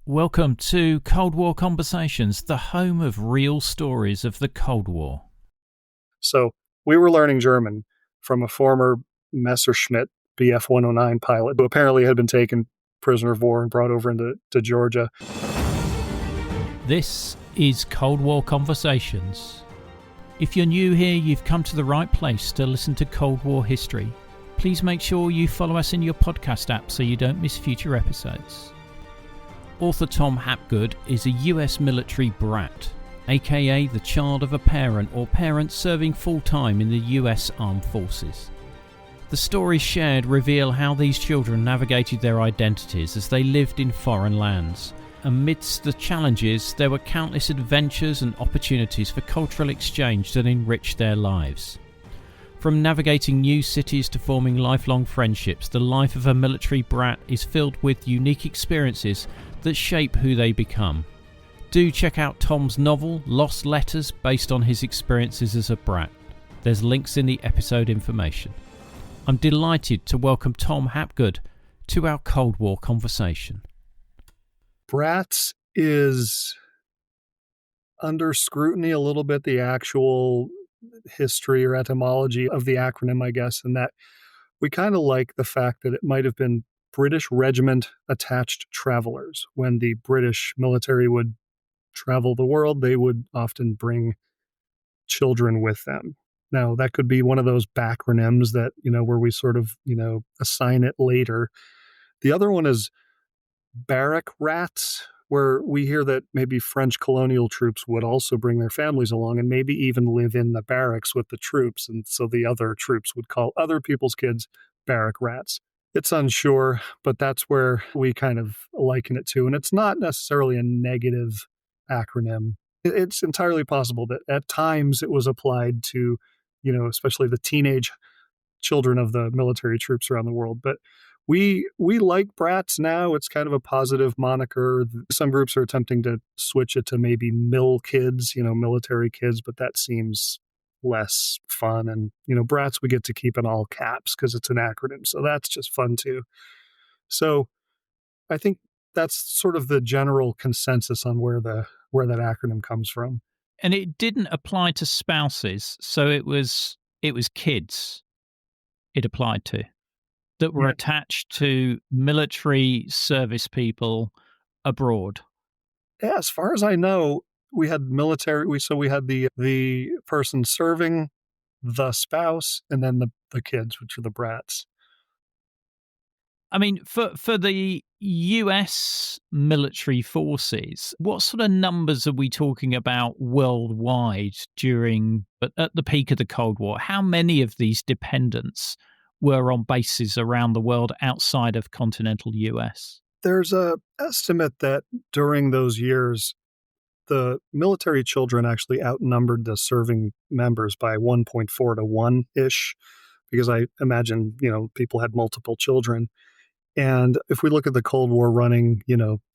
Welcome to Cold War Conversations, the home of real stories of the Cold War. So we were learning German from a former Messerschmitt Bf-109 pilot who apparently had been taken prisoner of war and brought over into Georgia. This is Cold War Conversations. If you're new here, you've come to the right place to listen to Cold War history. Please make sure you follow us in your podcast app so you don't miss future episodes. Author Tom Hapgood is a US military brat, aka the child of a parent or parents serving full-time in the US Armed Forces. The stories shared reveal how these children navigated their identities as they lived in foreign lands. Amidst the challenges, there were countless adventures and opportunities for cultural exchange that enriched their lives. From navigating new cities to forming lifelong friendships, the life of a military brat is filled with unique experiences that shape who they become. Do check out Tom's novel, Lost Letters, based on his experiences as a brat. There's links in the episode information. I'm delighted to welcome Tom Hapgood to our Cold War conversation. BRATs is under scrutiny a little bit, the actual history or etymology of the acronym, I guess, and that we kind of like the fact that it might have been British Regiment Attached Travelers. When the British military would travel the world, they would often bring children with them. Now, that could be one of those backronyms that, where we sort of, assign it later. The other one is barrack rats, where we hear that maybe French colonial troops would also bring their families along and maybe even live in the barracks with the troops. And so the other troops would call other people's kids barrack rats. It's unsure, but that's where we kind of liken it to. And it's not necessarily a negative acronym. It's entirely possible that at times it was applied to, especially the teenage children of the military troops around the world. But we like brats now. It's kind of a positive moniker. Some groups are attempting to switch it to maybe mill kids, military kids, but that seems less fun. And, brats we get to keep in all caps because it's an acronym. So that's just fun too. So I think that's sort of the general consensus on where that acronym comes from. And it didn't apply to spouses, so it was kids it applied to that were attached to military service people abroad. Yeah, as far as I know, we had military. We had the person serving, the spouse, and then the kids, which are the brats. I mean, for the US military forces, what sort of numbers are we talking about worldwide at the peak of the Cold War? How many of these dependents were on bases around the world outside of continental US? There's a estimate that during those years, the military children actually outnumbered the serving members by 1.4 to 1-ish, because I imagine, people had multiple children. And if we look at the Cold War running,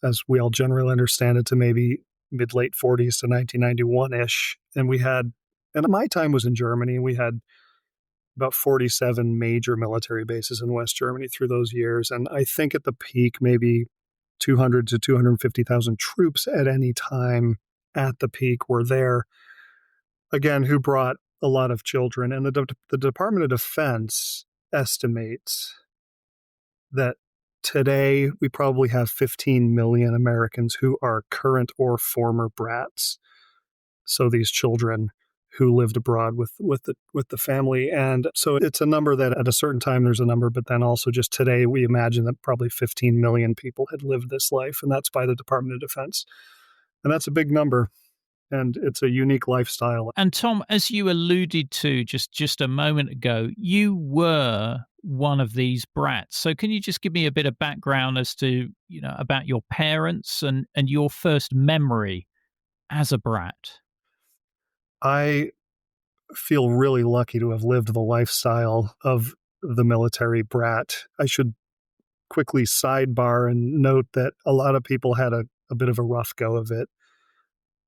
as we all generally understand it, to maybe mid-late 40s to 1991-ish, and my time was in Germany, we had about 47 major military bases in West Germany through those years. And I think at the peak, maybe 200 to 250,000 troops at any time at the peak were there, again, who brought a lot of children. And the Department of Defense estimates that today we probably have 15 million Americans who are current or former brats. So these children who lived abroad with the family. And so it's a number that at a certain time there's a number, but then also just today we imagine that probably 15 million people had lived this life, and that's by the Department of Defense. And that's a big number, and it's a unique lifestyle. And Tom, as you alluded to just a moment ago, you were one of these brats. So can you just give me a bit of background as to, about your parents and your first memory as a brat? I feel really lucky to have lived the lifestyle of the military brat. I should quickly sidebar and note that a lot of people had a bit of a rough go of it.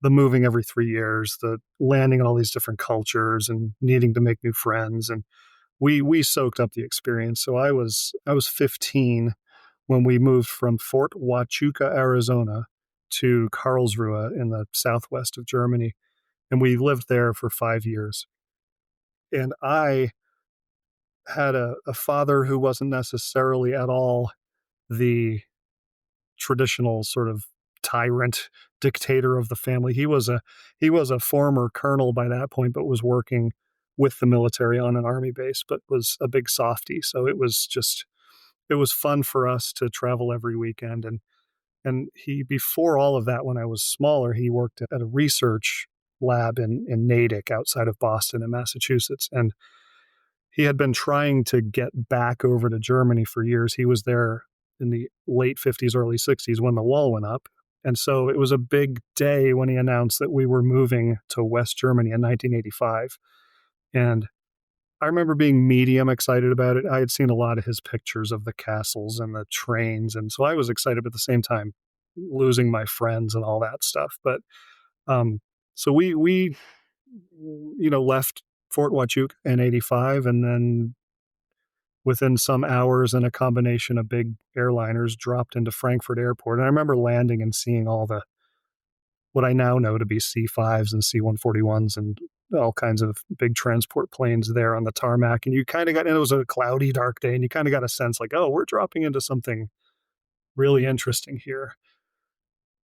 The moving every 3 years, the landing in all these different cultures and needing to make new friends. And we soaked up the experience. So I was 15 when we moved from Fort Huachuca, Arizona, to Karlsruhe in the southwest of Germany. And we lived there for 5 years. And I had a father who wasn't necessarily at all the traditional sort of tyrant dictator of the family. He was a former colonel by that point, but was working with the military on an army base, but was a big softie. So it was fun for us to travel every weekend. And he, before all of that, when I was smaller, he worked at a research lab in Natick outside of Boston in Massachusetts. And he had been trying to get back over to Germany for years. He was there in the late 50s, early 60s when the wall went up. And so it was a big day when he announced that we were moving to West Germany in 1985. And I remember being medium excited about it. I had seen a lot of his pictures of the castles and the trains. And so I was excited, but at the same time, losing my friends and all that stuff. But so we left Fort Huachuca in 85, and then within some hours and a combination of big airliners dropped into Frankfurt Airport. And I remember landing and seeing all the, what I now know to be C-5s and C-141s and all kinds of big transport planes there on the tarmac. And you kind of got, and it was a cloudy, dark day, and you kind of got a sense like, oh, we're dropping into something really interesting here.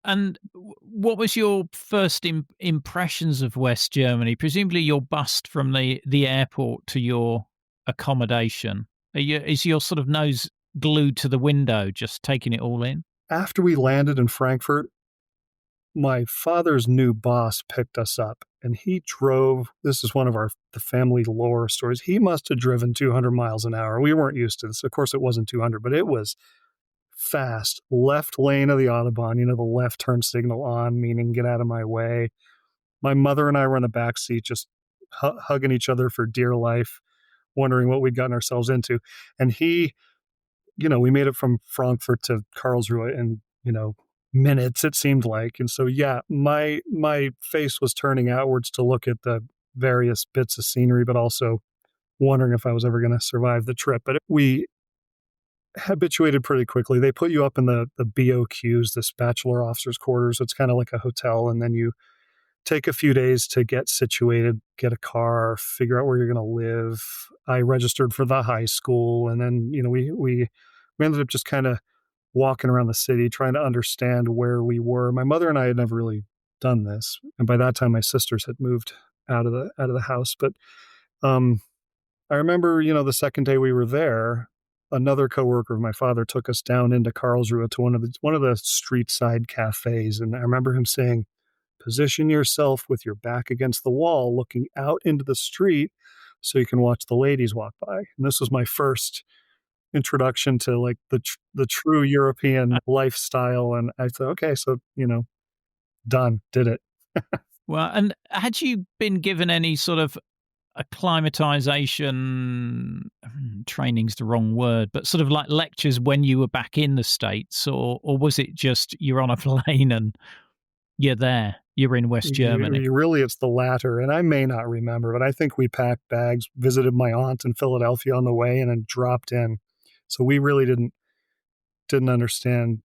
And what was your first impressions of West Germany? Presumably your bust from the airport to your accommodation. Is your sort of nose glued to the window, just taking it all in? After we landed in Frankfurt, my father's new boss picked us up, and he drove. This is one of the family lore stories. He must have driven 200 miles an hour. We weren't used to this. Of course, it wasn't 200, but it was fast. Left lane of the Autobahn, the left turn signal on, meaning get out of my way. My mother and I were in the back seat, just hugging each other for dear life, wondering what we'd gotten ourselves into. And he, we made it from Frankfurt to Karlsruhe in, minutes, it seemed like. And so, yeah, my face was turning outwards to look at the various bits of scenery, but also wondering if I was ever going to survive the trip. But we habituated pretty quickly. They put you up in the BOQs, this bachelor officers quarters. So it's kind of like a hotel. And then you take a few days to get situated, get a car, figure out where you're going to live. I registered for the high school. And then, we ended up just kind of walking around the city, trying to understand where we were. My mother and I had never really done this. And by that time, my sisters had moved out of the house. But I remember, the second day we were there, another coworker of my father took us down into Karlsruhe to one of the street side cafes. And I remember him saying, position yourself with your back against the wall, looking out into the street so you can watch the ladies walk by. And this was my first introduction to like the true European lifestyle. And I thought, okay, so, done, did it. Well, and had you been given any sort of acclimatization, training's the wrong word, but sort of like lectures when you were back in the States, or was it just you're on a plane and you're there, you're in West Germany? Really, it's the latter. And I may not remember, but I think we packed bags, visited my aunt in Philadelphia on the way, and then dropped in. So we really didn't understand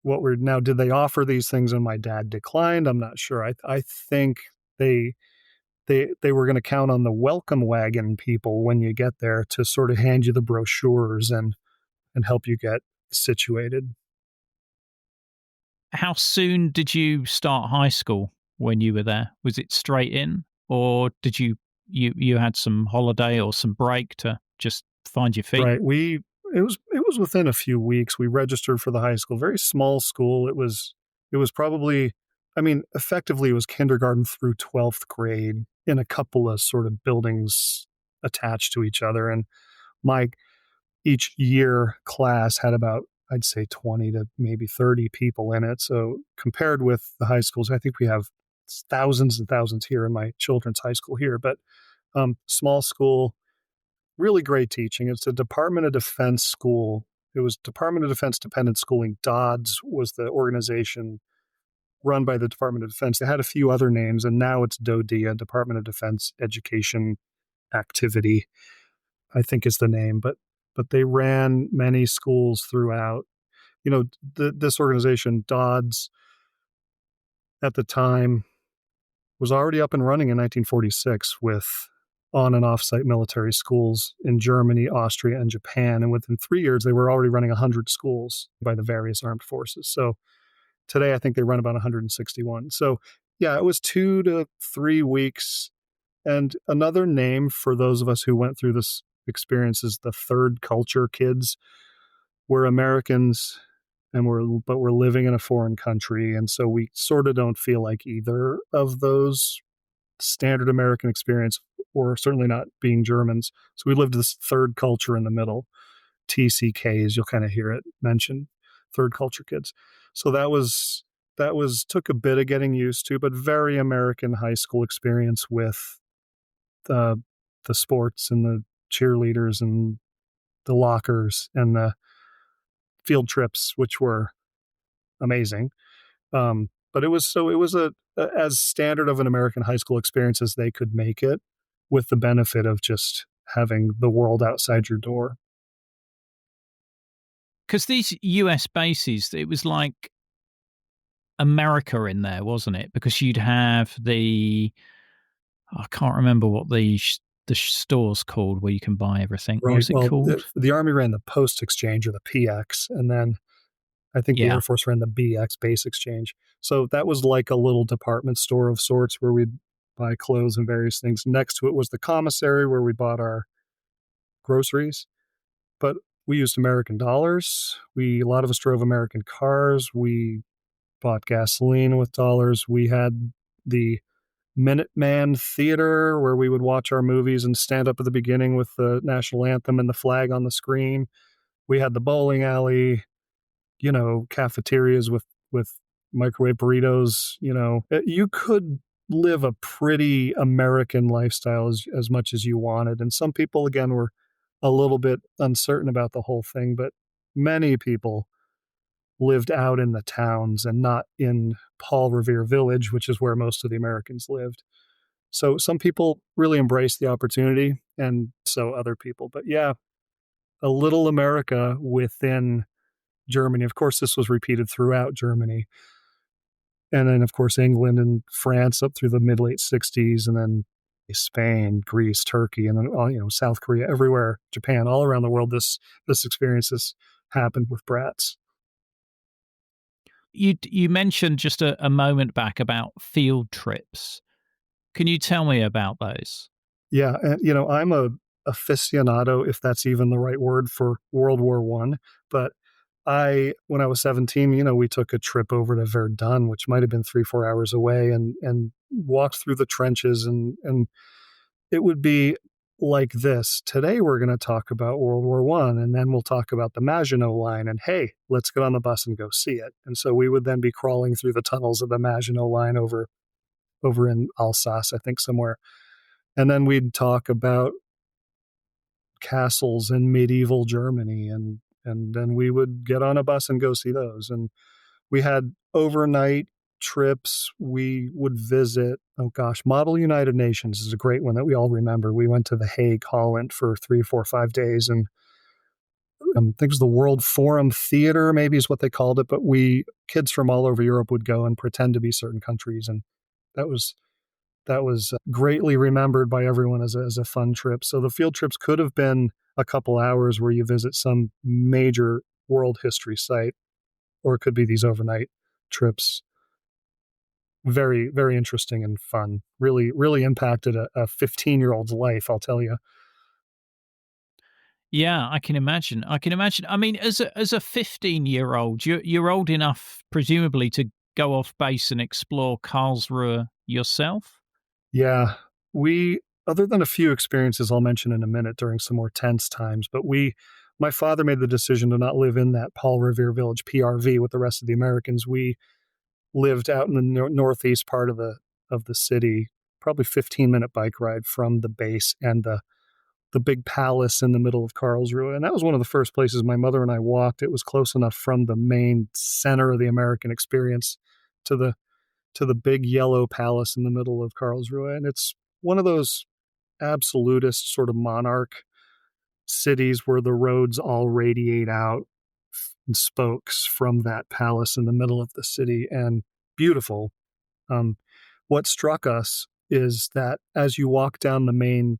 what we're now. Did they offer these things and my dad declined? I'm not sure. I think they were going to count on the welcome wagon people when you get there to sort of hand you the brochures and help you get situated. How soon did you start high school when you were there? Was it straight in, or did you had some holiday or some break to just find your feet? Right. It was within a few weeks. We registered for the high school, very small school. It was probably, effectively it was kindergarten through 12th grade in a couple of sort of buildings attached to each other. And each year class had about, I'd say 20 to maybe 30 people in it. So compared with the high schools, I think we have thousands and thousands here in my children's high school here, but small school, really great teaching. It's a Department of Defense school. It was Department of Defense dependent schooling. Dodds was the organization run by the Department of Defense. They had a few other names, and now it's DODEA, Department of Defense Education Activity, I think is the name. But they ran many schools throughout. This organization, Dodds, at the time was already up and running in 1946 with on and off-site military schools in Germany, Austria, and Japan. And within 3 years, they were already running 100 schools by the various armed forces. So today, I think they run about 161. So yeah, it was 2 to 3 weeks. And another name for those of us who went through this experience is the third culture kids. We're Americans but we're living in a foreign country. And so we sort of don't feel like either of those standard American experience, or certainly not being Germans. So we lived this third culture in the middle. TCKs, you'll kind of hear it mentioned, third culture kids. So that was took a bit of getting used to, but very American high school experience with the sports and the cheerleaders and the lockers and the field trips, which were amazing. But it was a as standard of an American high school experience as they could make it, with the benefit of just having the world outside your door. Because these US bases, it was like America in there, wasn't it? Because you'd have I can't remember what the store's called where you can buy everything. What Right. was it Well, called? the Army ran the Post Exchange, or the PX, and then I think the Yeah. Air Force ran the BX, Base Exchange. So that was like a little department store of sorts where we'd buy clothes and various things. Next to it was the commissary where we bought our groceries. But we used American dollars. A lot of us drove American cars. We bought gasoline with dollars. We had the Minuteman Theater where we would watch our movies and stand up at the beginning with the national anthem and the flag on the screen. We had the bowling alley, cafeterias with microwave burritos. You could live a pretty American lifestyle as much as you wanted. And some people, again, were a little bit uncertain about the whole thing, but many people lived out in the towns and not in Paul Revere Village, which is where most of the Americans lived. So some people really embraced the opportunity, and so other people. But yeah, a little America within Germany. Of course, this was repeated throughout Germany. And then, of course, England and France up through the mid late 60s, and then Spain, Greece, Turkey, and then South Korea, everywhere, Japan, all around the world. This experience has happened with brats. You mentioned just a moment back about field trips. Can you tell me about those? Yeah, and I'm a aficionado, if that's even the right word, for World War One. But when I was 17, we took a trip over to Verdun, which might have been 3-4 hours away, and walked through the trenches, and it would be like this. Today we're going to talk about World War One, and then we'll talk about the Maginot Line, and hey, let's get on the bus and go see it. And so we would then be crawling through the tunnels of the Maginot Line over in Alsace, I think, somewhere. And then we'd talk about castles in medieval Germany, and then we would get on a bus and go see those. And we had overnight trips. We would visit, oh gosh, Model United Nations is a great one that we all remember. We went to The Hague, Holland for 3, 4, 5 days, and I think it was the World Forum Theater, maybe is what they called it. But kids from all over Europe would go and pretend to be certain countries, and that was greatly remembered by everyone as a fun trip. So the field trips could have been a couple hours where you visit some major world history site, or it could be these overnight trips. Very, very interesting and fun. Really, really impacted a 15-year-old's life, I'll tell you. Yeah, I can imagine. I mean, as a 15-year-old, you're old enough, presumably, to go off base and explore Karlsruhe yourself. Yeah, other than a few experiences I'll mention in a minute during some more tense times, but my father made the decision to not live in that Paul Revere Village, PRV, with the rest of the Americans. We lived out in the northeast part of the city, probably 15-minute bike ride from the base and the big palace in the middle of Karlsruhe. And that was one of the first places my mother and I walked. It was close enough from the main center of the American experience to the big yellow palace in the middle of Karlsruhe. And it's one of those absolutist sort of monarch cities where the roads all radiate out in spokes from that palace in the middle of the city, and beautiful. What struck us is that as you walk down the main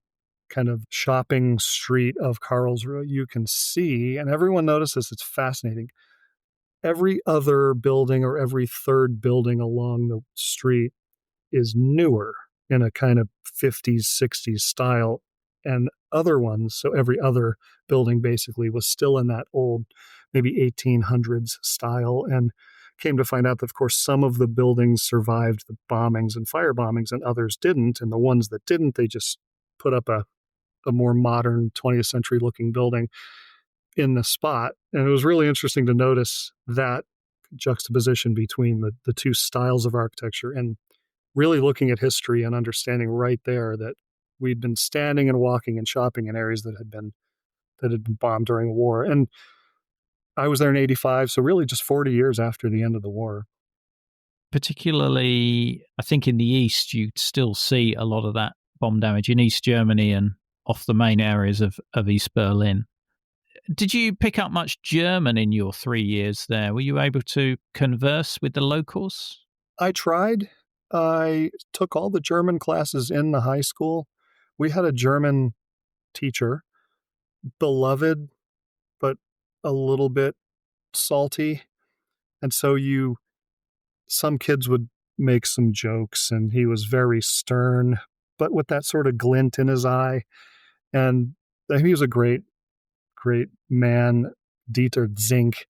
kind of shopping street of Karlsruhe, you can see, and everyone notices, it's fascinating, every other building or every third building along the street is newer in a kind of 50s, 60s style. And other ones, so every other building basically was still in that old, maybe 1800s style. And came to find out that, of course, some of the buildings survived the bombings and fire bombings and others didn't. And the ones that didn't, they just put up a more modern 20th century looking building in the spot. And it was really interesting to notice that juxtaposition between the two styles of architecture and really looking at history and understanding right there that we'd been standing and walking and shopping in areas that had been bombed during the war. And I was there in 85, so really just 40 years after the end of the war. Particularly, I think in the East, you'd still see a lot of that bomb damage in East Germany and off the main areas of East Berlin. Did you pick up much German in your 3 years there? Were you able to converse with the locals? I tried. I took all the German classes in the high school. We had a German teacher, beloved, but a little bit salty. And so some kids would make some jokes, and he was very stern, but with that sort of glint in his eye. And he was a great, great man, Dieter Zink.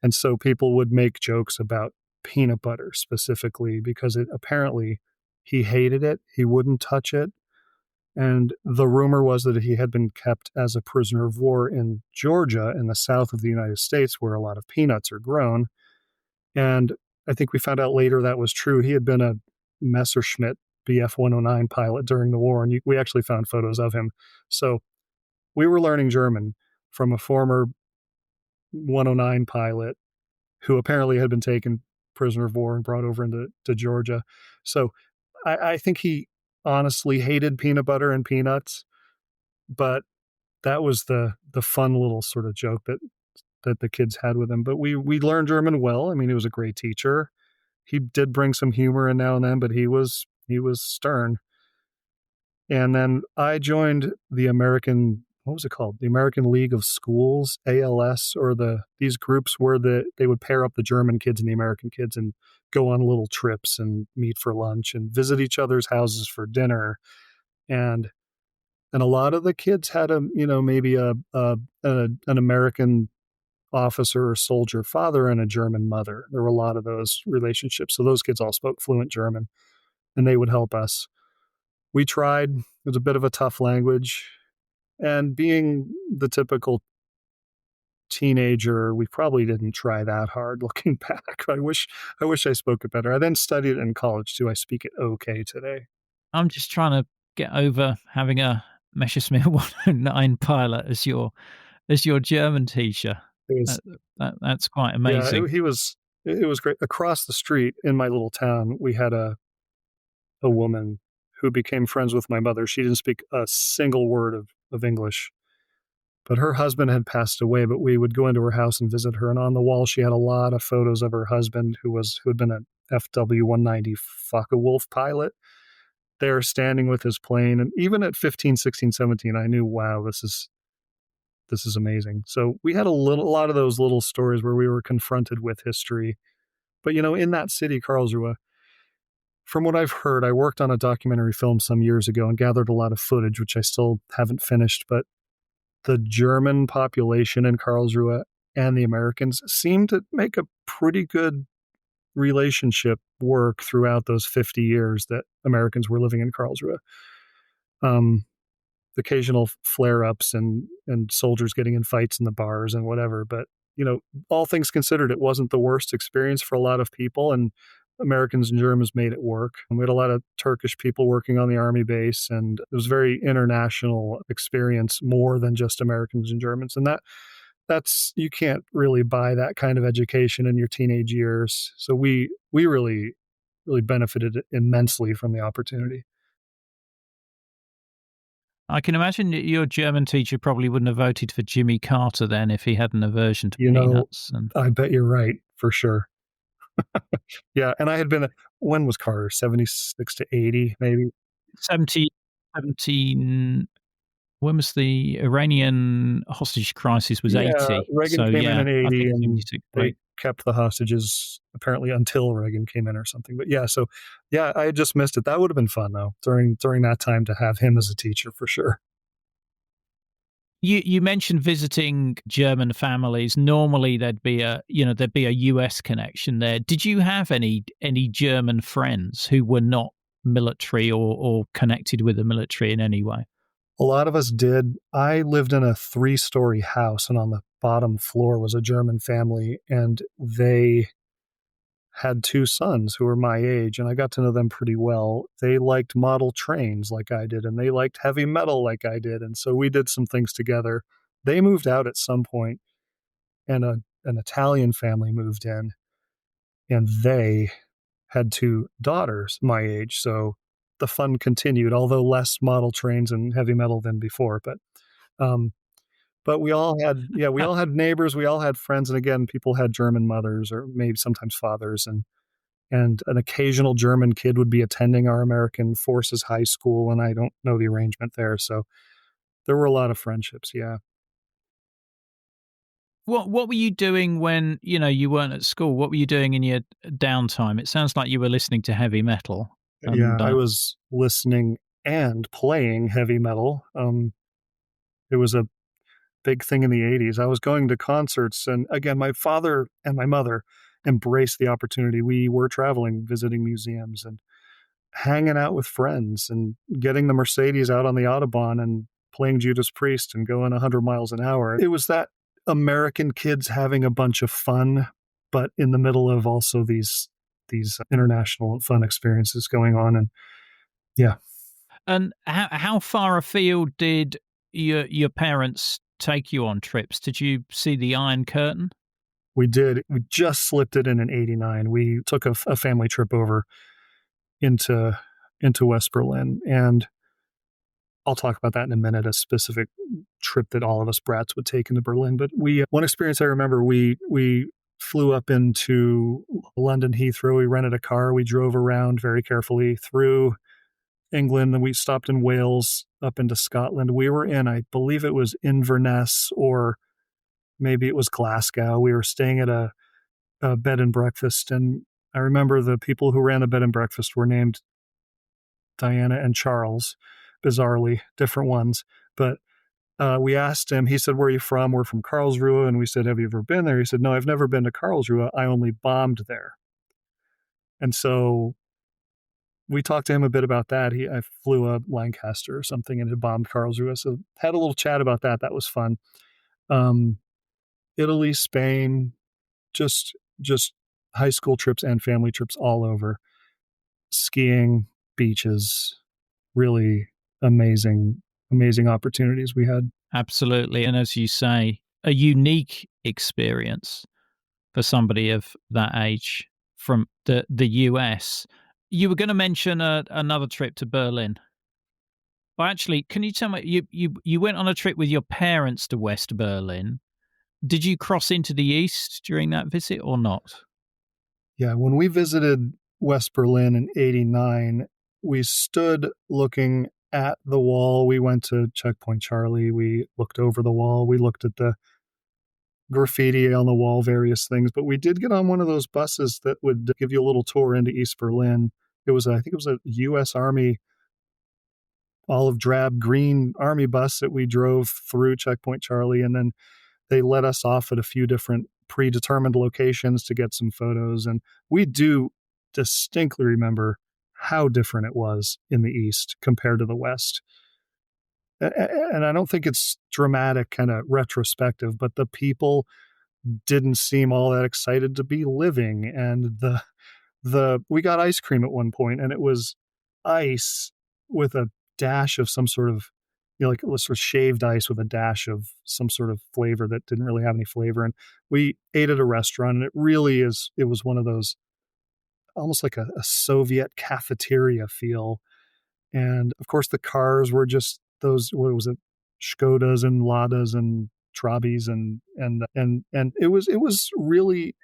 And so people would make jokes about peanut butter specifically because apparently he hated it. He wouldn't touch it. And the rumor was that he had been kept as a prisoner of war in Georgia in the south of the United States, where a lot of peanuts are grown. And I think we found out later that was true. He had been a Messerschmitt Bf 109 pilot during the war, and we actually found photos of him. So we were learning German from a former 109 pilot who apparently had been taken prisoner of war and brought over into Georgia. So I think he honestly hated peanut butter and peanuts, but that was the fun little sort of joke that the kids had with him. But we learned German well. I mean, he was a great teacher. He did bring some humor in now and then, but he was stern. And then I joined the American, what was it called? The American League of Schools, ALS, or these groups where they would pair up the German kids and the American kids and go on little trips and meet for lunch and visit each other's houses for dinner. And a lot of the kids had maybe an American officer or soldier father and a German mother. There were a lot of those relationships. So those kids all spoke fluent German, and they would help us. We tried. It was a bit of a tough language. And being the typical teenager, we probably didn't try that hard looking back. I wish I spoke it better. I then studied it in college too. I speak it okay today. I'm just trying to get over having a Messerschmitt 109 pilot as your German teacher. That's quite amazing. Yeah, it was great. Across the street in my little town, we had a woman who became friends with my mother. She didn't speak a single word of English, but her husband had passed away, but we would go into her house and visit her. And on the wall, she had a lot of photos of her husband who had been an FW-190 Focke-Wulf pilot there standing with his plane. And even at 15, 16, 17, I knew, wow, this is amazing. So we had a lot of those little stories where we were confronted with history. But, in that city, Karlsruhe, from what I've heard, I worked on a documentary film some years ago and gathered a lot of footage, which I still haven't finished. But the German population in Karlsruhe and the Americans seemed to make a pretty good relationship work throughout those 50 years that Americans were living in Karlsruhe. Occasional flare-ups and soldiers getting in fights in the bars and whatever. But, all things considered, it wasn't the worst experience for a lot of people, and Americans and Germans made it work. And we had a lot of Turkish people working on the army base, and it was a very international experience, more than just Americans and Germans. And that's you can't really buy that kind of education in your teenage years. So we really, really benefited immensely from the opportunity. I can imagine your German teacher probably wouldn't have voted for Jimmy Carter then if he had an aversion to peanuts. I bet you're right, for sure. Yeah, and I had been when was Carter? 76 to 80, maybe? 70, 17. When was the Iranian hostage crisis? Was Yeah, 80. Reagan So, came in yeah, I 80, think and 76, they right. kept the hostages apparently until Reagan came in or something. But yeah, so yeah, I had just missed it. That would have been fun though, during that time to have him as a teacher for sure. You mentioned visiting German families. Normally, there'd be a US connection there. Did you have any German friends who were not military or connected with the military in any way? A lot of us did. I lived in a three-story house, and on the bottom floor was a German family, and they had two sons who were my age, and I got to know them pretty well. They liked model trains like I did, and they liked heavy metal like I did, and so we did some things together. They moved out at some point, and an Italian family moved in, and they had two daughters my age, so the fun continued, although less model trains and heavy metal than before. Um, but we all had neighbors, we all had friends, and again, people had German mothers or maybe sometimes fathers, and an occasional German kid would be attending our American Forces High School, and I don't know the arrangement there, so there were a lot of friendships, yeah. What were you doing when, you weren't at school? What were you doing in your downtime? It sounds like you were listening to heavy metal Yeah, and, I was listening and playing heavy metal. It was a big thing in the 80s. I was going to concerts, and again, my father and my mother embraced the opportunity. We were traveling, visiting museums, and hanging out with friends, and getting the Mercedes out on the Autobahn and playing Judas Priest and going 100 miles an hour. It was that American kids having a bunch of fun, but in the middle of also these international fun experiences going on. And yeah, and how far afield did your parents take you on trips? Did you see the Iron Curtain? we did. We just slipped it in '89. We took a family trip over into West Berlin, and I'll talk about that in a minute. A specific trip that all of us brats would take into Berlin. But we one experience I remember, we flew up into London Heathrow. We rented a car. We drove around very carefully through England, and we stopped in Wales, up into Scotland. We were in, I believe it was Inverness, or maybe it was Glasgow. We were staying at a bed and breakfast, and I remember the people who ran the bed and breakfast were named Diana and Charles, bizarrely different ones. But we asked him, he said, "Where are you from?" We're from Karlsruhe. And we said, "Have you ever been there?" He said, "No, I've never been to Karlsruhe. I only bombed there." And so we talked to him a bit about that. I flew a Lancaster or something and had bombed Karlsruhe. So had a little chat about that. That was fun. Um, Italy, Spain, just high school trips and family trips all over. Skiing, beaches, really amazing opportunities we had. Absolutely. And as you say, a unique experience for somebody of that age from the US. You were going to mention another trip to Berlin. Well, actually, can you tell me you went on a trip with your parents to West Berlin? Did you cross into the east during that visit or not? Yeah, when we visited West Berlin in '89, we stood looking at the wall. We went to Checkpoint Charlie. We looked over the wall. We looked at the graffiti on the wall, various things. But we did get on one of those buses that would give you a little tour into East Berlin. I think it was a U.S. Army olive drab green army bus that we drove through Checkpoint Charlie, and then they let us off at a few different predetermined locations to get some photos. And we do distinctly remember how different it was in the East compared to the West. And I don't think it's dramatic, kind of retrospective, but the people didn't seem all that excited to be living. And the we got ice cream at one point, and it was ice with a dash of some sort of, like it was sort of shaved ice with a dash of some sort of flavor that didn't really have any flavor. And we ate at a restaurant, and it was one of those almost like a Soviet cafeteria feel. And of course, the cars were just those, what was it, Skodas and Ladas and Trabis, and it was really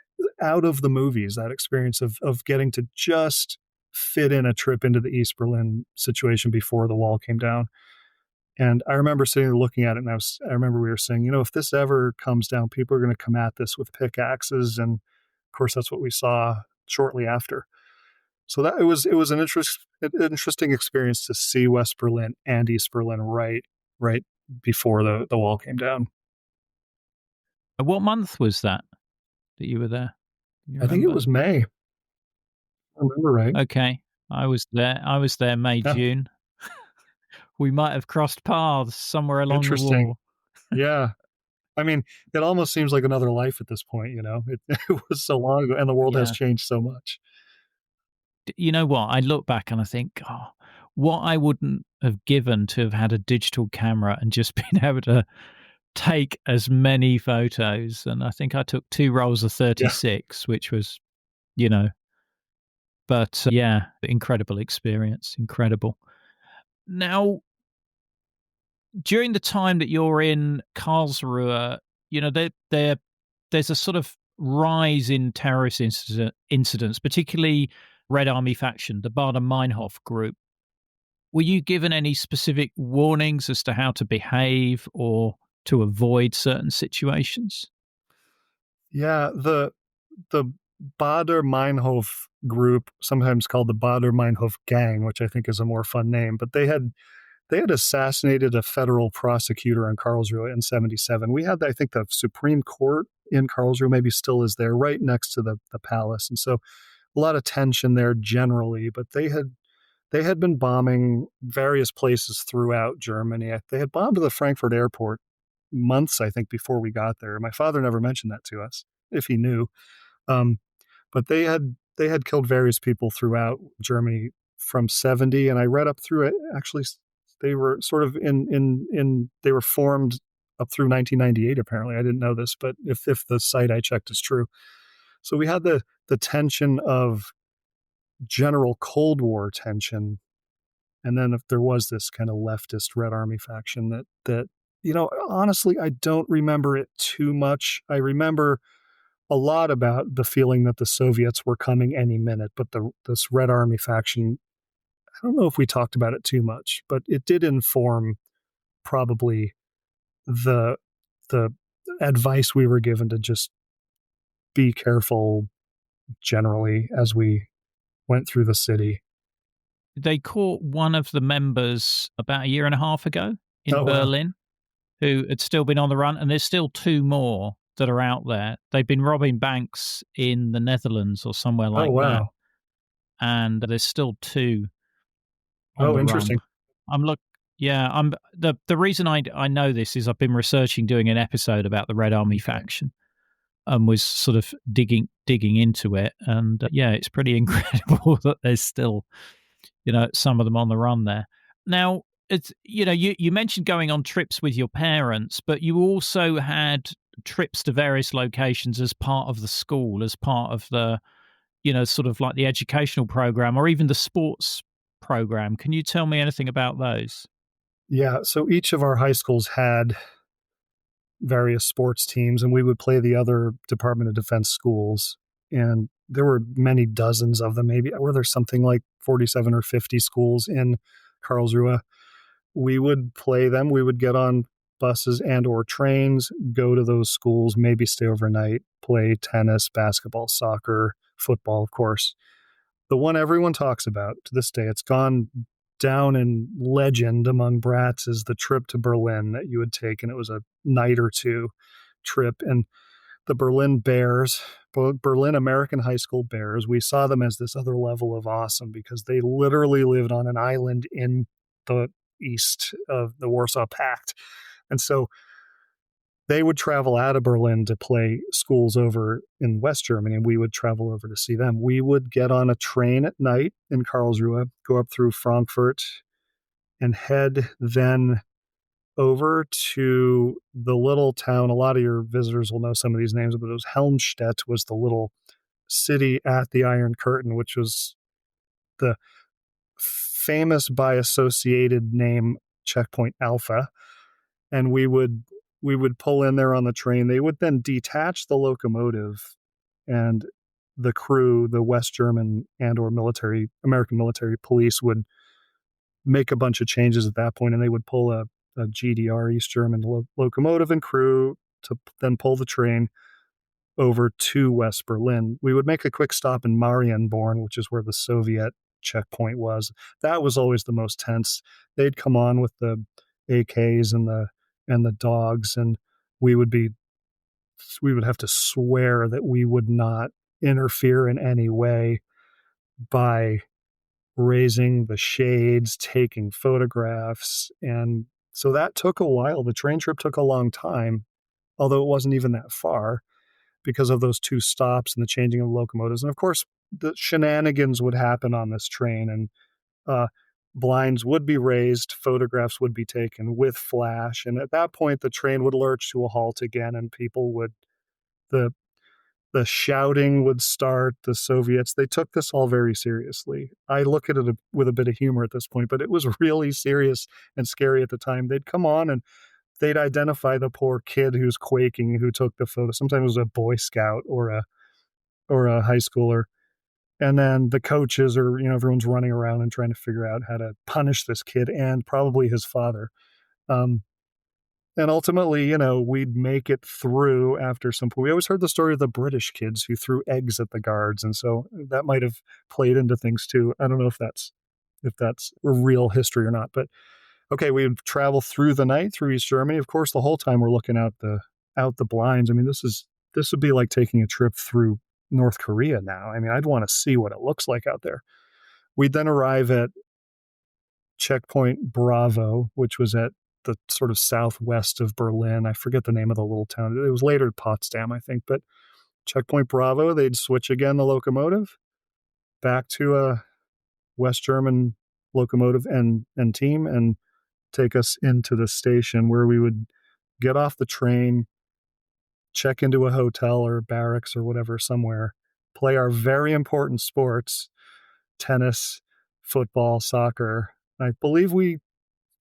out of the movies, that experience of getting to just fit in a trip into the East Berlin situation before the wall came down. And I remember sitting there looking at it, and I remember we were saying, if this ever comes down, people are going to come at this with pickaxes, and of course that's what we saw shortly after. So that it was an interesting experience to see West Berlin and East Berlin right before the wall came down. What month was that you were there? You I think it remember? was May. I remember right. Okay. I was there. May, Yeah, June. We might have crossed paths somewhere along the interesting. wall. Yeah. I mean, it almost seems like another life at this point, it was so long ago, and the world has Yeah. changed so much. You know what? I look back and I think, what I wouldn't have given to have had a digital camera and just been able to take as many photos. And I think I took 2 rolls of Yeah. 36, which was, you know, but yeah, incredible experience. Incredible. Now, during the time that you're in Karlsruhe, there's a sort of rise in terrorist incidents, particularly Red Army faction, the Bader-Meinhof group. Were you given any specific warnings as to how to behave or to avoid certain situations? Yeah, the Bader-Meinhof group, sometimes called the Bader-Meinhof gang, which I think is a more fun name, but they had assassinated a federal prosecutor in Karlsruhe in 77. We had, I think, the Supreme Court in Karlsruhe maybe still is there, right next to the palace. And so a lot of tension there generally, but they had been bombing various places throughout Germany. They had bombed the Frankfurt airport months, I think, before we got there. My father never mentioned that to us, if he knew. Um, but they had killed various people throughout Germany from 70, and I read up through it. Actually, they were sort of they were formed up through 1998. Apparently, I didn't know this, but if the site I checked is true, so we had the tension of general Cold War tension, and then if there was this kind of leftist Red Army faction that honestly, I don't remember it too much. I remember a lot about the feeling that the Soviets were coming any minute, but this Red Army faction, I don't know if we talked about it too much, but it did inform probably the the advice we were given to just be careful generally as we went through the city. They caught one of the members about a year and a half ago in Oh wow. Berlin who had still been on the run, and there's still 2 more that are out there. They've been robbing banks in the Netherlands or somewhere Oh like that, wow. and there's still 2 on Oh, the run. interesting. I'm look Yeah, I'm the reason I know this is I've been researching doing an episode about the Red Army faction and was sort of digging into it, and yeah, it's pretty incredible that there's still, some of them on the run there. Now, it's you mentioned going on trips with your parents, but you also had trips to various locations as part of the school, as part of the sort of like the educational program or even the sports program. Can you tell me anything about those? Yeah, so each of our high schools had various sports teams, and we would play the other Department of Defense schools. And there were many dozens of them. Maybe were there something like 47 or 50 schools in Karlsruhe. We would play them. We would get on buses and or trains, go to those schools, maybe stay overnight, play tennis, basketball, soccer, football, of course. The one everyone talks about to this day, it's gone down in legend among brats, is the trip to Berlin that you would take. And it was a night or two trip. And the Berlin Bears, Berlin American High School Bears, we saw them as this other level of awesome because they literally lived on an island in the east of the Warsaw Pact. And so they would travel out of Berlin to play schools over in West Germany, and we would travel over to see them. We would get on a train at night in Karlsruhe, go up through Frankfurt, and head then over to the little town. A lot of your visitors will know some of these names, but it was Helmstedt was the little city at the Iron Curtain, which was the famous by associated name Checkpoint Alpha. And we would pull in there on the train. They would then detach the locomotive and the crew, the West German and or American military police would make a bunch of changes at that point, and they would pull a GDR, East German locomotive and crew to then pull the train over to West Berlin. We would make a quick stop in Marienborn, which is where the Soviet checkpoint was. That was always the most tense. They'd come on with the AKs and the dogs, and we would have to swear that we would not interfere in any way by raising the shades, taking photographs. And so that took a while. The train trip took a long time, although it wasn't even that far because of those two stops and the changing of locomotives. And of course, the shenanigans would happen on this train, and blinds would be raised, photographs would be taken with flash. And at that point, the train would lurch to a halt again, and the the shouting would start. The Soviets, they took this all very seriously. I look at it with a bit of humor at this point, but it was really serious and scary at the time. They'd come on and they'd identify the poor kid who's quaking, who took the photo. Sometimes it was a Boy Scout or a high schooler. And then the coaches or, everyone's running around and trying to figure out how to punish this kid and probably his father. And ultimately, we'd make it through after some point. We always heard the story of the British kids who threw eggs at the guards. And so that might have played into things too. I don't know if that's a real history or not, but okay, we'd travel through the night through East Germany. Of course, the whole time we're looking out the blinds. I mean, this would be like taking a trip through North Korea now. I mean, I'd want to see what it looks like out there. We'd then arrive at checkpoint Bravo, which was at the sort of southwest of Berlin. I forget the name of the little town. It was later Potsdam, I think, but checkpoint Bravo, they'd switch again the locomotive back to a West German locomotive and team and take us into the station where we would get off the train, check into a hotel or barracks or whatever somewhere, play our very important sports, tennis, football, soccer. I believe we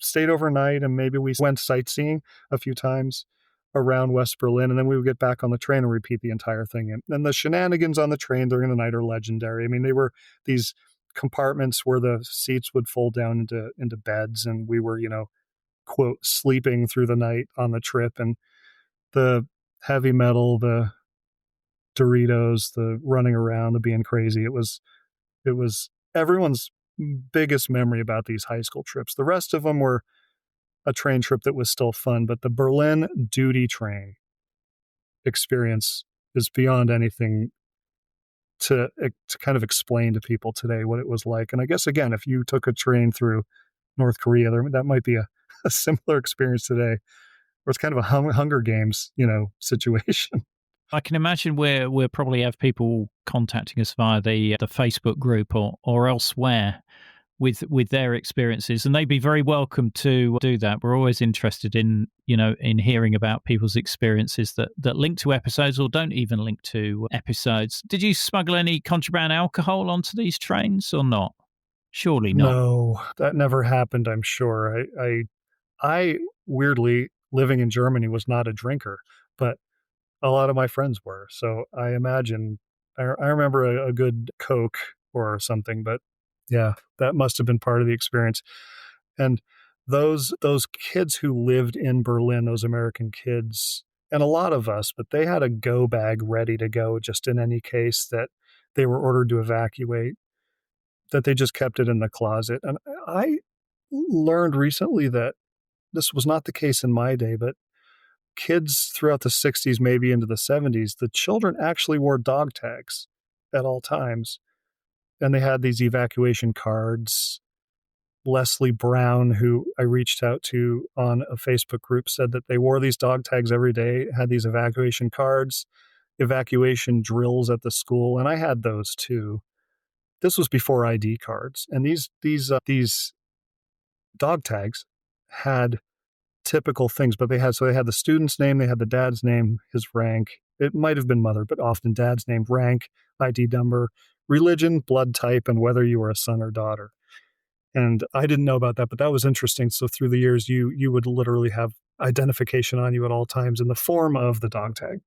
stayed overnight and maybe we went sightseeing a few times around West Berlin, and then we would get back on the train and repeat the entire thing. And the shenanigans on the train during the night are legendary. I mean, they were these compartments where the seats would fold down into beds, and we were, quote, sleeping through the night on the trip. And the heavy metal, the Doritos, the running around, the being crazy, it was everyone's biggest memory about these high school trips. The rest of them were a train trip that was still fun, but the Berlin duty train experience is beyond anything to kind of explain to people today what it was like. And I guess, again, if you took a train through North Korea, that might be a similar experience today, where it's kind of a Hunger Games, situation. I can imagine we'll probably have people contacting us via the Facebook group or elsewhere with their experiences, and they'd be very welcome to do that. We're always interested in hearing about people's experiences that link to episodes or don't even link to episodes. Did you smuggle any contraband alcohol onto these trains or not? Surely not. No, that never happened, I'm sure. I weirdly, living in Germany, was not a drinker, but a lot of my friends were. So I imagine, I remember a good Coke or something, but yeah, that must have been part of the experience. And those kids who lived in Berlin, those American kids, and a lot of us, but they had a go bag ready to go just in any case that they were ordered to evacuate, that they just kept it in the closet. And I learned recently that this was not the case in my day, but kids throughout the 60s, maybe into the 70s, the children actually wore dog tags at all times. And they had these evacuation cards. Leslie Brown, who I reached out to on a Facebook group, said that they wore these dog tags every day, had these evacuation cards, evacuation drills at the school. And I had those too. This was before ID cards. And these dog tags had typical things, but they had the student's name, they had the dad's name, his rank. It might have been mother, but often dad's name, rank, ID number, religion, blood type, and whether you were a son or daughter. And I didn't know about that, but that was interesting. So through the years, you would literally have identification on you at all times in the form of the dog tag.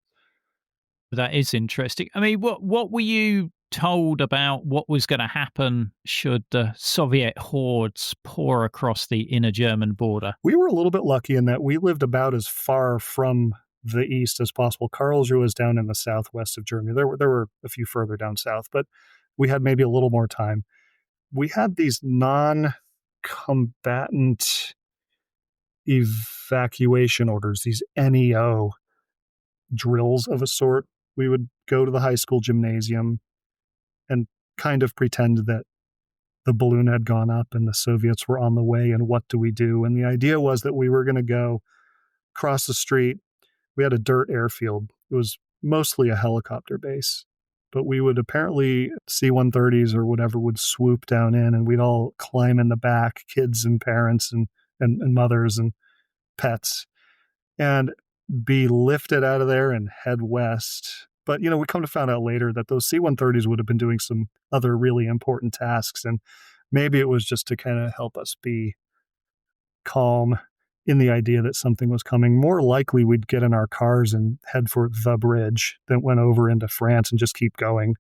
That is interesting. I mean, what were you told about what was going to happen should the Soviet hordes pour across the inner German border? We were a little bit lucky in that we lived about as far from the east as possible. Karlsruhe is down in the southwest of Germany. There were a few further down south, but we had maybe a little more time. We had these non-combatant evacuation orders, these NEO drills of a sort. We would go to the high school gymnasium and kind of pretend that the balloon had gone up and the Soviets were on the way, and what do we do? And the idea was that we were going to go cross the street. We had a dirt airfield. It was mostly a helicopter base, but we would apparently C-130s or whatever would swoop down in, and we'd all climb in the back, kids and parents and mothers and pets, and be lifted out of there and head west. But, we come to find out later that those C-130s would have been doing some other really important tasks, and maybe it was just to kind of help us be calm in the idea that something was coming. More likely, we'd get in our cars and head for the bridge that went over into France and just keep going.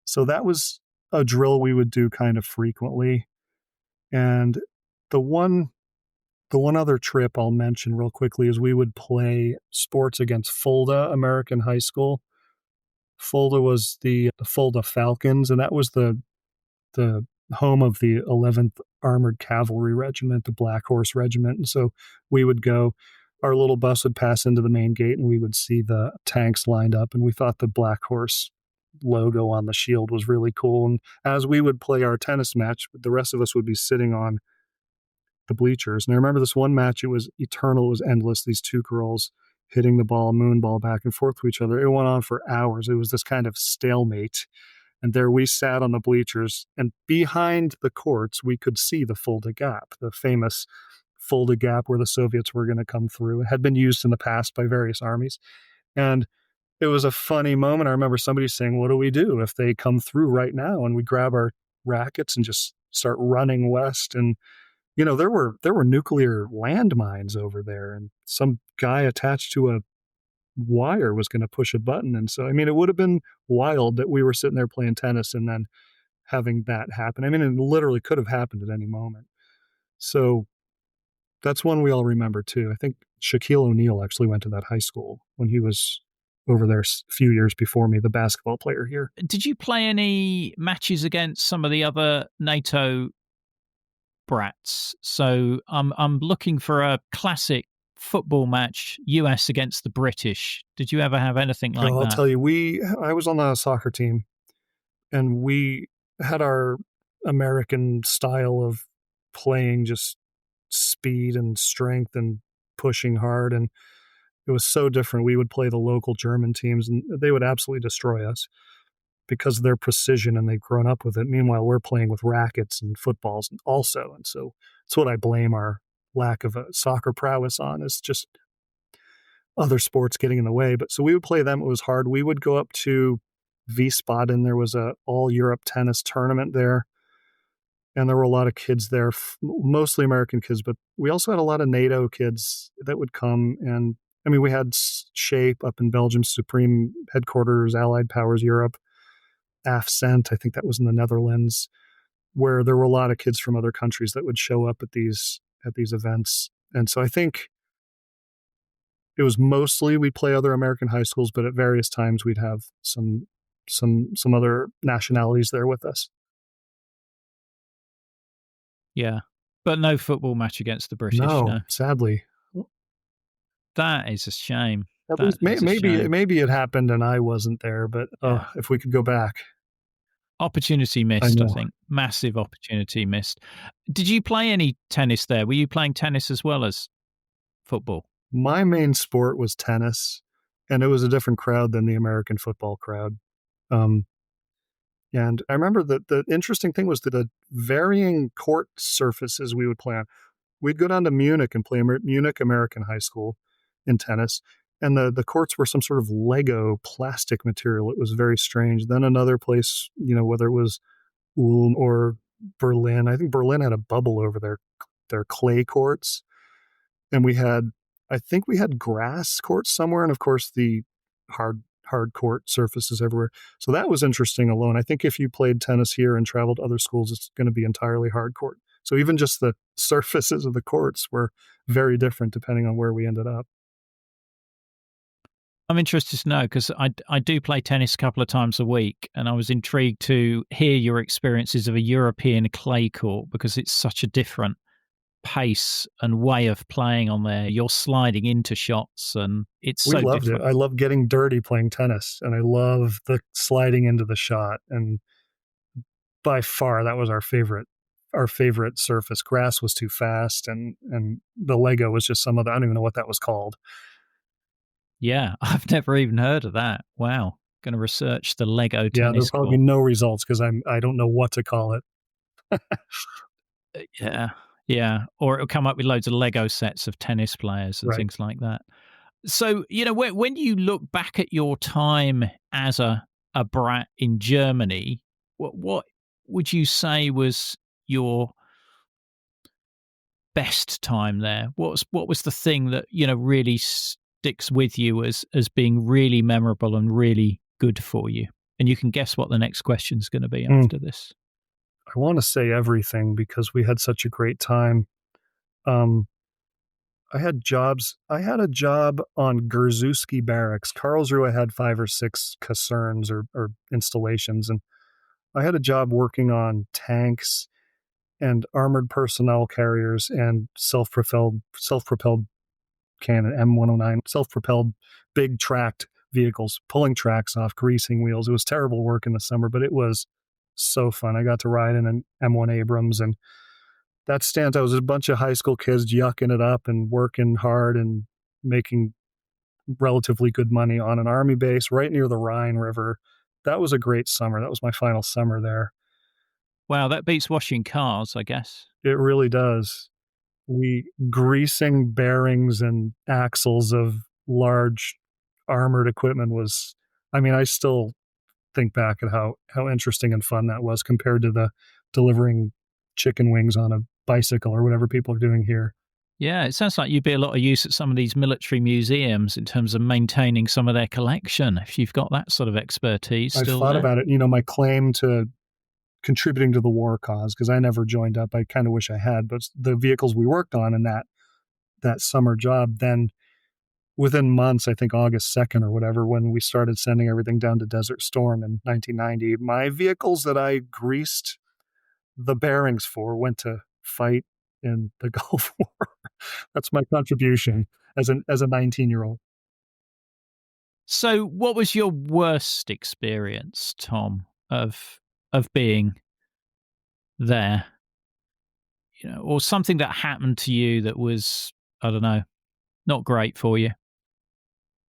So that was a drill we would do kind of frequently. And the one other trip I'll mention real quickly is we would play sports against Fulda American High School. Fulda was the Fulda Falcons, and that was the home of the 11th Armored Cavalry Regiment, the Black Horse Regiment. And so we would go, our little bus would pass into the main gate, and we would see the tanks lined up, and we thought the Black Horse logo on the shield was really cool. And as we would play our tennis match, the rest of us would be sitting on the bleachers. And I remember this one match, it was eternal, it was endless. These two girls hitting the ball, moon ball back and forth to each other. It went on for hours. It was this kind of stalemate. And there we sat on the bleachers, and behind the courts, we could see the Fulda Gap, the famous Fulda Gap where the Soviets were going to come through. It had been used in the past by various armies. And it was a funny moment. I remember somebody saying, what do we do if they come through right now? And we grab our rackets and just start running west. And there were nuclear landmines over there, and some guy attached to a wire was going to push a button. And so, it would have been wild that we were sitting there playing tennis and then having that happen. It literally could have happened at any moment. So that's one we all remember too. I think Shaquille O'Neal actually went to that high school when he was over there a few years before me, the basketball player here. Did you play any matches against some of the other NATO brats? So I'm looking for a classic football match, US against the British. Did you ever have anything like that? I'll tell you, I was on the soccer team, and we had our American style of playing, just speed and strength and pushing hard. And it was so different. We would play the local German teams, and they would absolutely destroy us because of their precision, and they've grown up with it. Meanwhile, we're playing with rackets and footballs also. And so it's what I blame our lack of a soccer prowess on, is just other sports getting in the way. But so we would play them. It was hard. We would go up to Wiesbaden. There was a all Europe tennis tournament there, and there were a lot of kids there, mostly American kids, but we also had a lot of NATO kids that would come. And we had SHAPE up in Belgium, Supreme Headquarters, Allied Powers Europe, AFCENT, I think that was in the Netherlands, where there were a lot of kids from other countries that would show up at these events. And so I think it was mostly we'd play other American high schools, but at various times we'd have some other nationalities there with us. Yeah, but no football match against the British. No, sadly. That is a shame. At least maybe it happened and I wasn't there, but if we could go back. Opportunity missed, I think. Massive opportunity missed. Did you play any tennis there? Were you playing tennis as well as football? My main sport was tennis, and it was a different crowd than the American football crowd. And I remember that the interesting thing was that the varying court surfaces we would play on. We'd go down to Munich and play Munich American High School in tennis, and the courts were some sort of Lego plastic material. It was very strange. Then another place, whether it was Ulm or Berlin, I think Berlin had a bubble over their clay courts, and I think we had grass courts somewhere, and of course the hard hard court surfaces everywhere. So that was interesting alone. I think if you played tennis here and traveled to other schools, it's going to be entirely hard court. So even just the surfaces of the courts were very different depending on where we ended up. I'm interested to know because I do play tennis a couple of times a week, and I was intrigued to hear your experiences of a European clay court because it's such a different pace and way of playing on there. You're sliding into shots, and it's We so loved it. different. I love getting dirty playing tennis, and I love the sliding into the shot. And by far, that was our favorite. Our favorite surface. Grass was too fast, and the Lego was just some of the. I don't even know what that was called. Yeah, I've never even heard of that. Wow, going to research the Lego Yeah, there'll tennis probably court. be no results because I don't know what to call it. Yeah, yeah, or it'll come up with loads of Lego sets of tennis players and Right. things like that. So, when you look back at your time as a brat in Germany, what would you say was your best time there? What was the thing that, really sticks with you as being really memorable and really good for you? And you can guess what the next question's going to be Mm. after this. I want to say everything because we had such a great time. Um, I had jobs. I had a job on Gerzuski Barracks. Karlsruhe had 5 or 6 caserns or installations, and I had a job working on tanks and armored personnel carriers and self-propelled cannon M109 self-propelled big tracked vehicles, pulling tracks off, greasing wheels. It was terrible work in the summer, but it was so fun. I got to ride in an M1 Abrams, and that stands out. It was a bunch of high school kids yucking it up and working hard and making relatively good money on an army base right near the Rhine River. That was a great summer. That was my final summer there. Wow, that beats washing cars, I guess. It really does. We greasing bearings and axles of large armored equipment was, I mean, I still think back at how interesting and fun that was compared to the delivering chicken wings on a bicycle or whatever people are doing here. Yeah, it sounds like you'd be a lot of use at some of these military museums in terms of maintaining some of their collection, if you've got that sort of expertise I've still thought there. about it, my claim to contributing to the war cause, because I never joined up. I kind of wish I had, but the vehicles we worked on in that summer job, then within months, I think August 2nd or whatever, when we started sending everything down to Desert Storm in 1990, my vehicles that I greased the bearings for went to fight in the Gulf War. That's my contribution as a 19-year-old. So, what was your worst experience, Tom, of being there? Or something that happened to you that was, I don't know, not great for you,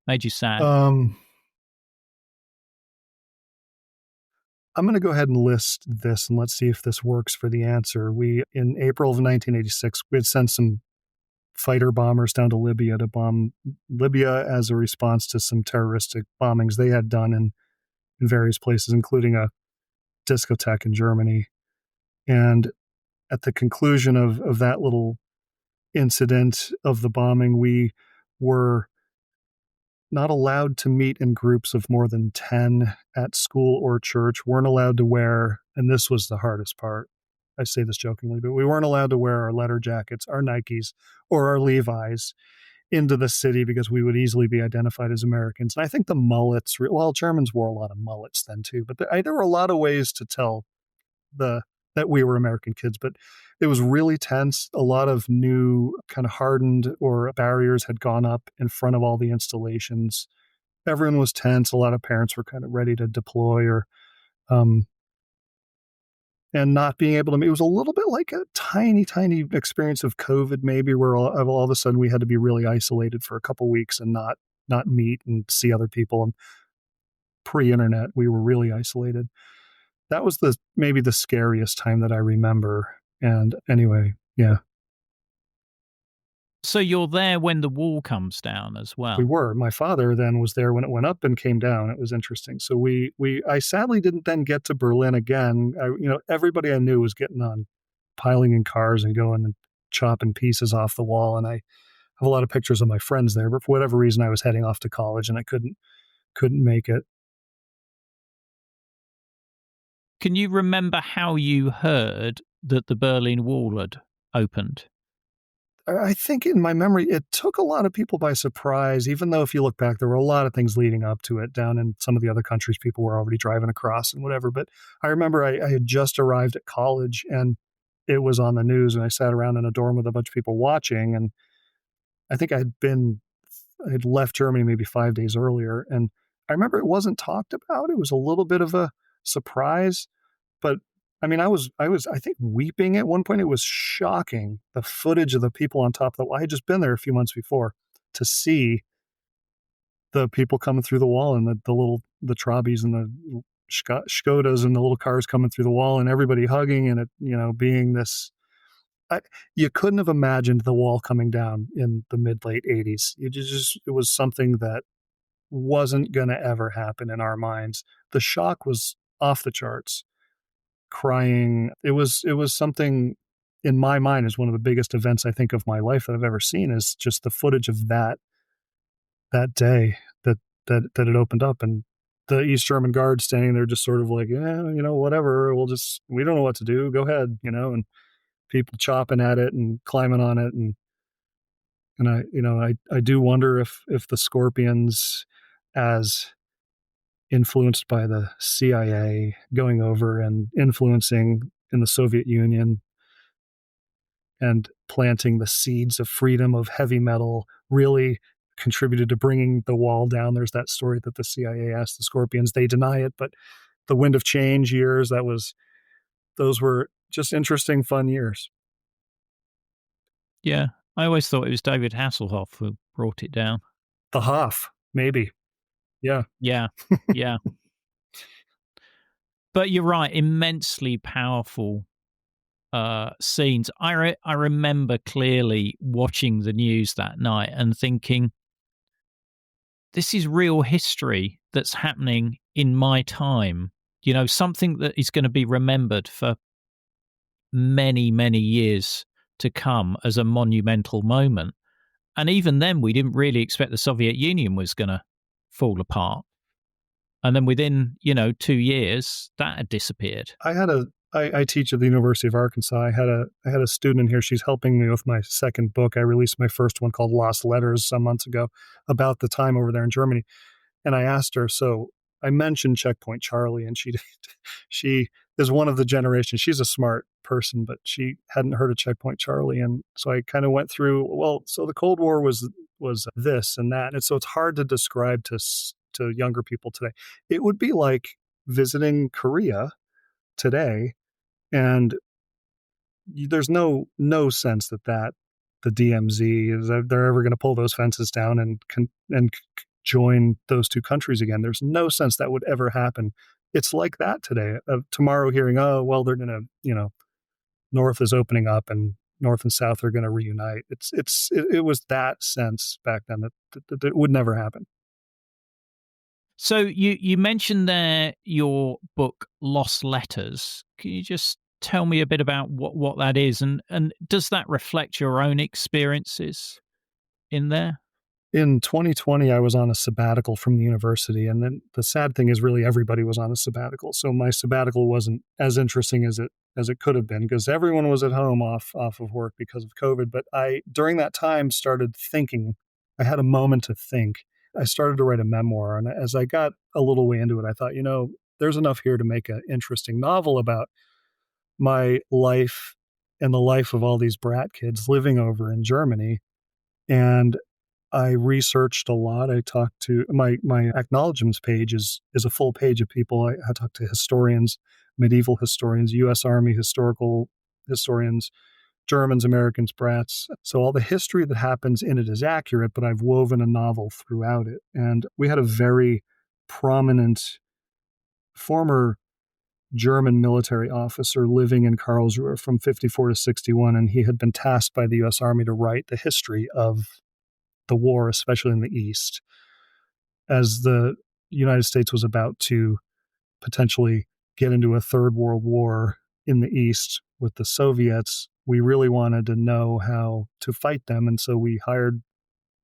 made you sad. I'm going to go ahead and list this, and let's see if this works for the answer. In April of 1986, we had sent some fighter bombers down to Libya to bomb Libya as a response to some terroristic bombings they had done in various places, including a discotheque in Germany. And at the conclusion of that little incident of the bombing, we were not allowed to meet in groups of more than 10 at school or church, weren't allowed to wear, and this was the hardest part. I say this jokingly, but we weren't allowed to wear our leather jackets, our Nikes, or our Levi's into the city because we would easily be identified as Americans. And I think the mullets, well, Germans wore a lot of mullets then too, but there were a lot of ways to tell that we were American kids, but it was really tense. A lot of new kind of hardened or barriers had gone up in front of all the installations. Everyone was tense. A lot of parents were kind of ready to deploy um, and not being able to. It was a little bit like a tiny, tiny experience of COVID, maybe, where all of a sudden we had to be really isolated for a couple weeks and not meet and see other people. And pre-internet, we were really isolated. That was maybe the scariest time that I remember. And anyway, yeah. So you're there when the wall comes down as well. We were. My father then was there when it went up and came down. It was interesting. So I sadly didn't then get to Berlin again. Everybody I knew was getting on, piling in cars and going and chopping pieces off the wall. And I have a lot of pictures of my friends there, but for whatever reason, I was heading off to college and I couldn't couldn't make it. Can you remember how you heard that the Berlin Wall had opened? I think in my memory, it took a lot of people by surprise, even though if you look back, there were a lot of things leading up to it down in some of the other countries. People were already driving across and whatever. But I remember I had just arrived at college and it was on the news, and I sat around in a dorm with a bunch of people watching. And I think I had left Germany maybe 5 days earlier. And I remember it wasn't talked about. It was a little bit of a surprise. But I mean, I think weeping at one point. It was shocking, the footage of the people on top of the wall. I had just been there a few months before to see the people coming through the wall and the Trabis and the Skodas and the little cars coming through the wall and everybody hugging and it, being this. You couldn't have imagined the wall coming down in the late 80s. It was something that wasn't going to ever happen in our minds. The shock was off the charts. Crying. It was something in my mind is one of the biggest events I think of my life that I've ever seen is just the footage of that day that it opened up and the East German guards standing there just sort of like, yeah, whatever, we don't know what to do. Go ahead, and people chopping at it and climbing on it. And I do wonder if the Scorpions, as influenced by the CIA, going over and influencing in the Soviet Union and planting the seeds of freedom of heavy metal, really contributed to bringing the wall down. There's that story that the CIA asked the Scorpions. They deny it, but the Wind of Change years, those were just interesting, fun years. Yeah, I always thought it was David Hasselhoff who brought it down. The Hoff, maybe. Yeah. Yeah, yeah. But you're right, immensely powerful scenes. I remember clearly watching the news that night and thinking, this is real history that's happening in my time. Something that is going to be remembered for many, many years to come as a monumental moment. And even then, we didn't really expect the Soviet Union was going to fall apart. And then within, 2 years, that had disappeared. I teach at the University of Arkansas. I had a student in here. She's helping me with my second book. I released my first one called Lost Letters some months ago about the time over there in Germany. And I asked her, so I mentioned Checkpoint Charlie, and she is one of the generation. She's a smart person, but she hadn't heard of Checkpoint Charlie. And so I kind of went through, well, so the Cold War was this and that. And so it's hard to describe to younger people today. It would be like visiting Korea today, and there's no sense that the DMZ is they're ever going to pull those fences down and join those two countries again. There's no sense that would ever happen. It's like that today. Tomorrow, hearing, oh well, they're going to, North is opening up and North and South are going to reunite. It was that sense back then that it would never happen. So you mentioned there your book Lost Letters. Can you just tell me a bit about what that is, and does that reflect your own experiences in there? In 2020, I was on a sabbatical from the university, and then the sad thing is really everybody was on a sabbatical. So my sabbatical wasn't as interesting as it could have been because everyone was at home off of work because of COVID. But I, during that time, started thinking. I had a moment to think. I started to write a memoir, and as I got a little way into it, I thought, there's enough here to make an interesting novel about my life and the life of all these brat kids living over in Germany. And I researched a lot. I talked to my acknowledgements page is a full page of people. I talked to historians, medieval historians, U.S. Army historical historians, Germans, Americans, brats. So all the history that happens in it is accurate, but I've woven a novel throughout it. And we had a very prominent former German military officer living in Karlsruhe from 54 to 61, and he had been tasked by the U.S. Army to write the history of the war, especially in the East. As the United States was about to potentially get into a third world war in the East with the Soviets, we really wanted to know how to fight them. And so we hired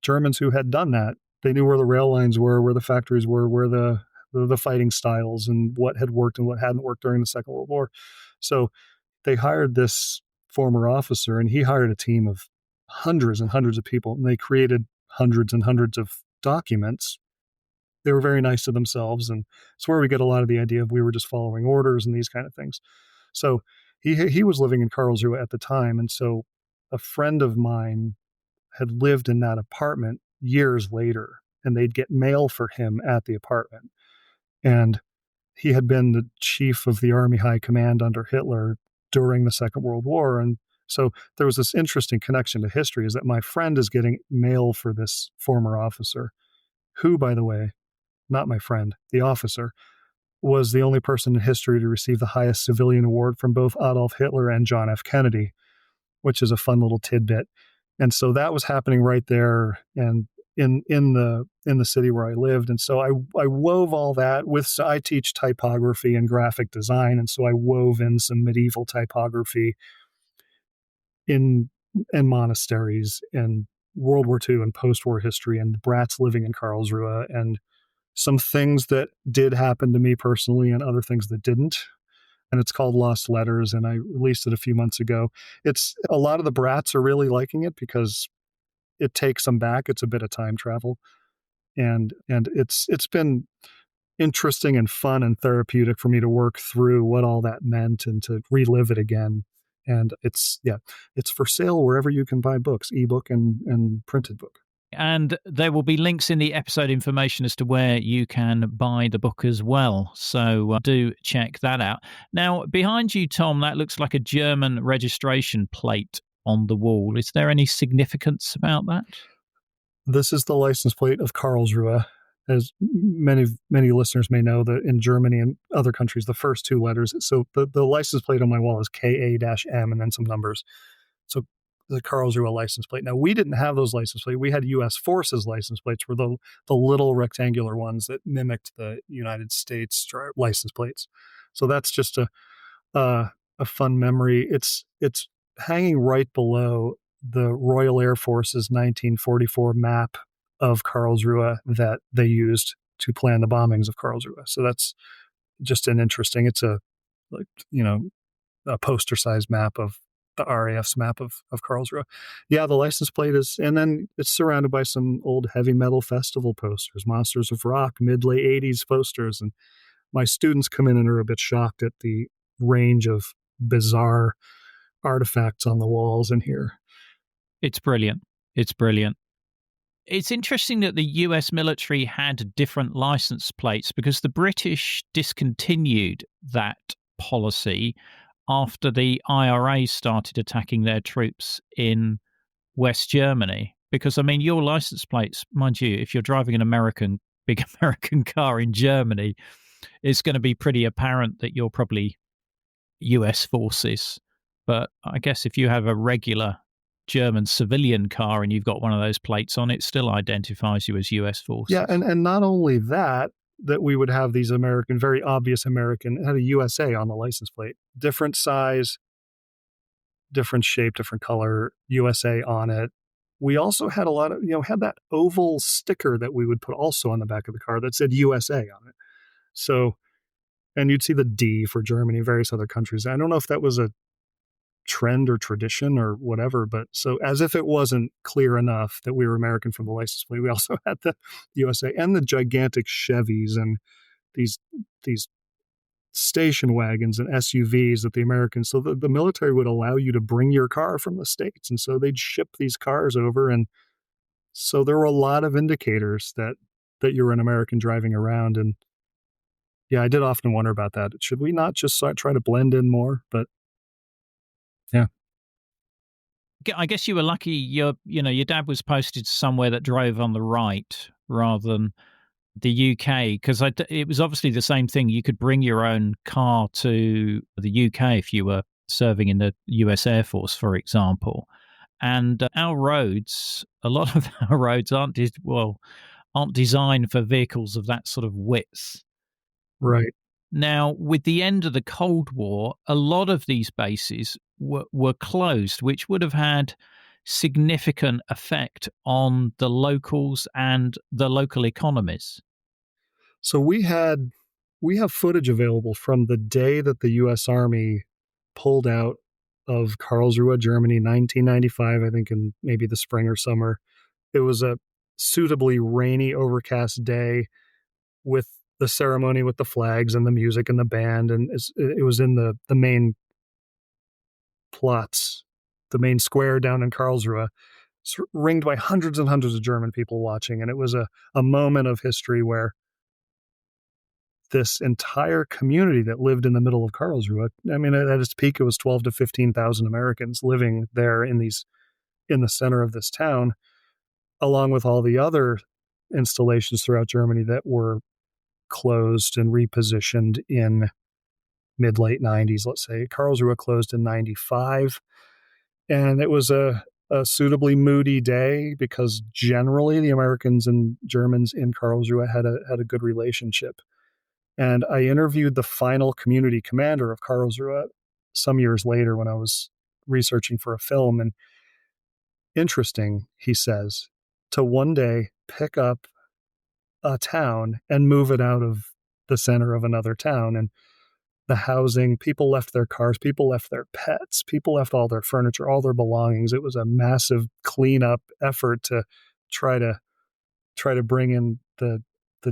Germans who had done that They knew where the rail lines were, where the factories were, where the fighting styles and what had worked and what hadn't worked during the Second World War. So they hired this former officer, and he hired a team of hundreds and hundreds of people, and they created hundreds and hundreds of documents. They were very nice to themselves, and it's where we get a lot of the idea of we were just following orders and these kind of things. So he was living in Karlsruhe at the time, and so a friend of mine had lived in that apartment years later, and they'd get mail for him at the apartment. And he had been the chief of the Army High Command under Hitler during the Second World War. And so there was this interesting connection to history, is that my friend is getting mail for this former officer, who, by the way, not my friend, the officer, was the only person in history to receive the highest civilian award from both Adolf Hitler and John F. Kennedy, which is a fun little tidbit. And so that was happening right there and in the city where I lived. And so I wove all that with, I teach typography and graphic design. And so I wove in some medieval typography in monasteries and World War II and post-war history and brats living in Karlsruhe and some things that did happen to me personally and other things that didn't. And it's called Lost Letters, and I released it a few months ago. It's a lot of the brats are really liking it because it takes them back. It's a bit of time travel, and it's been interesting and fun and therapeutic for me to work through what all that meant and to relive it again. And it's for sale wherever you can buy books, ebook and printed book. And there will be links in the episode information as to where you can buy the book as well. So do check that out. Now, behind you, Tom, that looks like a German registration plate on the wall. Is there any significance about that? This is the license plate of Karlsruhe. As many listeners may know, that in Germany and other countries, the first two letters. So the license plate on my wall is KA-M and then some numbers. So the Karlsruhe license plate. Now, we didn't have those license plates. We had U.S. Forces license plates, were the little rectangular ones that mimicked the United States license plates. So that's just a fun memory. It's hanging right below the Royal Air Force's 1944 map of Karlsruhe that they used to plan the bombings of Karlsruhe. So that's just an interesting. It's a poster-sized map of the RAF's map of Karlsruhe. Yeah, the license plate is, and then it's surrounded by some old heavy metal festival posters, Monsters of Rock, mid-late 80s posters. And my students come in and are a bit shocked at the range of bizarre artifacts on the walls in here. It's brilliant. It's brilliant. It's interesting that the US military had different license plates because the British discontinued that policy after the IRA started attacking their troops in West Germany. Because, I mean, your license plates, mind you, if you're driving an big American car in Germany, it's going to be pretty apparent that you're probably US forces. But I guess if you have a regular German civilian car and you've got one of those plates on, it still identifies you as US forces. Yeah, and not only that we would have these American, very obvious American, it had a USA on the license plate, different size, different shape, different color, USA on it. We also had a lot of, had that oval sticker that we would put also on the back of the car that said USA on it. So, and you'd see the D for Germany, various other countries. I don't know if that was a trend or tradition or whatever, but so as if it wasn't clear enough that we were American from the license plate, we also had the USA and the gigantic Chevys and these station wagons and SUVs that the Americans, so the military would allow you to bring your car from the States. And so they'd ship these cars over. And so there were a lot of indicators that you were an American driving around. And yeah, I did often wonder about that. Should we not just try to blend in more? But yeah. I guess you were lucky your dad was posted somewhere that drove on the right rather than the UK, because it was obviously the same thing. You could bring your own car to the UK if you were serving in the US Air Force, for example. And our roads, a lot of our roads aren't designed for vehicles of that sort of width. Right. Now, with the end of the Cold War, a lot of these bases were closed, which would have had significant effect on the locals and the local economies? So we have footage available from the day that the U.S. Army pulled out of Karlsruhe, Germany, 1995, I think in maybe the spring or summer. It was a suitably rainy, overcast day with the ceremony with the flags and the music and the band. And it was in the main Platz, the main square down in Karlsruhe, ringed by hundreds and hundreds of German people watching. And it was a moment of history where this entire community that lived in the middle of Karlsruhe, I mean, at its peak, it was 12 to 15,000 Americans living there in the center of this town, along with all the other installations throughout Germany that were closed and repositioned in mid-late 90s, let's say. Karlsruhe closed in 95, and it was a suitably moody day because generally the Americans and Germans in Karlsruhe had a good relationship. And I interviewed the final community commander of Karlsruhe some years later when I was researching for a film. And interesting, he says, to one day pick up a town and move it out of the center of another town. And the housing, people left their cars, people left their pets, people left all their furniture, all their belongings. It was a massive cleanup effort to try to bring in the